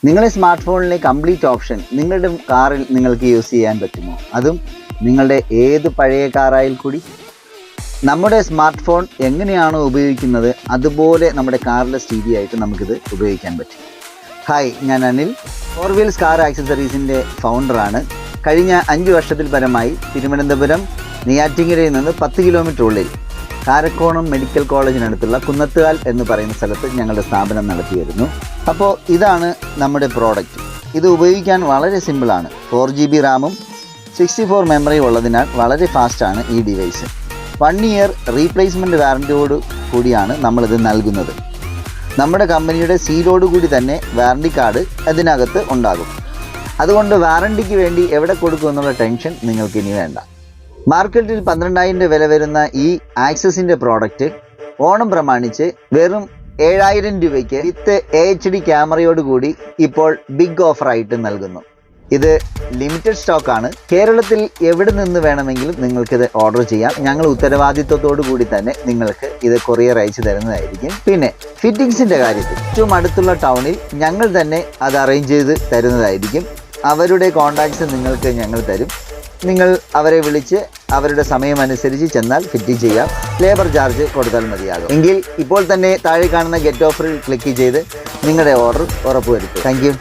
നിങ്ങളുടെ സ്മാർട്ട് ഫോണിലെ complete option നിങ്ങളുടെ കാറിൽ നിങ്ങൾക്ക് യൂസ് ചെയ്യാൻ പറ്റുമോ? അതും നിങ്ങളുടെ ഏത് പഴയ കാറായാൽ കൂടി. നമ്മുടെ സ്മാർട്ട് ഫോൺ എങ്ങനെയാണോ ഉപയോഗിക്കുന്നത് അതുപോലെ നമ്മുടെ കാറിലെ സ്റ്റീരിയോ ആയിട്ട് നമുക്കിത് ഉപയോഗിക്കാൻ പറ്റും. ഹായ്, ഞാൻ അനിൽ, 4 വീൽസ് കാർ ആക്സസറീസിൻ്റെ ഫൗണ്ടറാണ്. കഴിഞ്ഞ 5 വർഷത്തിൽ പരമായി തിരുവനന്തപുരം നെയ്യാറ്റിൻകരയിൽ നിന്ന് 10 കിലോമീറ്റർ ഉള്ളിൽ കാരക്കോണം മെഡിക്കൽ കോളേജിനടുത്തുള്ള കുന്നത്തുകാൽ എന്ന് പറയുന്ന സ്ഥലത്ത് ഞങ്ങളുടെ സ്ഥാപനം നടത്തി വരുന്നു. അപ്പോൾ ഇതാണ് നമ്മുടെ പ്രോഡക്റ്റ്. ഇത് ഉപയോഗിക്കാൻ വളരെ സിമ്പിളാണ്. 4GB റാമും 64 മെമ്മറിയും ഉള്ളതിനാൽ വളരെ ഫാസ്റ്റാണ് ഈ ഡിവൈസ്. 1 ഇയർ റീപ്ലേസ്മെൻറ്റ് വാറൻറ്റിയോട് കൂടിയാണ് നമ്മളിത് നൽകുന്നത്. നമ്മുടെ കമ്പനിയുടെ സീലോട് കൂടി തന്നെ വാറൻറ്റി കാർഡ് അതിനകത്ത് ഉണ്ടാകും. അതുകൊണ്ട് വാറൻറ്റിക്ക് വേണ്ടി എവിടെ കൊടുക്കും എന്നുള്ള ടെൻഷൻ നിങ്ങൾക്ക് ഇനി വേണ്ട. മാർക്കറ്റിൽ 12,000 വില വരുന്ന ഈ ആക്സസിൻ്റെ പ്രോഡക്റ്റ് ഓണം പ്രമാണിച്ച് വെറും 7,000 രൂപയ്ക്ക് വിത്ത് HD ക്യാമറയോട് കൂടി ഇപ്പോൾ ബിഗ് ഓഫറായിട്ട് നൽകുന്നു. ഇത് ലിമിറ്റഡ് സ്റ്റോക്കാണ്. കേരളത്തിൽ എവിടെ നിന്ന് വേണമെങ്കിലും നിങ്ങൾക്കിത് ഓർഡർ ചെയ്യാം. ഞങ്ങൾ ഉത്തരവാദിത്വത്തോടു കൂടി തന്നെ നിങ്ങൾക്ക് ഇത് കൊറിയർ അയച്ചു തരുന്നതായിരിക്കും. പിന്നെ ഫിറ്റിങ്സിൻ്റെ കാര്യത്തിൽ ഏറ്റവും അടുത്തുള്ള ടൗണിൽ ഞങ്ങൾ തന്നെ അത് അറേഞ്ച് ചെയ്ത് തരുന്നതായിരിക്കും. അവരുടെ കോൺടാക്ട്സ് നിങ്ങൾക്ക് ഞങ്ങൾ തരും. നിങ്ങൾ അവരെ വിളിച്ച് അവരുടെ സമയമനുസരിച്ച് ചെന്നാൽ ഫിറ്റ് ചെയ്യാം. ലേബർ ചാർജ് കൊടുത്താൽ മതിയാകും. എങ്കിൽ ഇപ്പോൾ തന്നെ താഴെ കാണുന്ന ഗെറ്റ് ഓഫറിൽ ക്ലിക്ക് ചെയ്ത് നിങ്ങളുടെ ഓർഡർ ഉറപ്പുവരുത്തും. Thank you.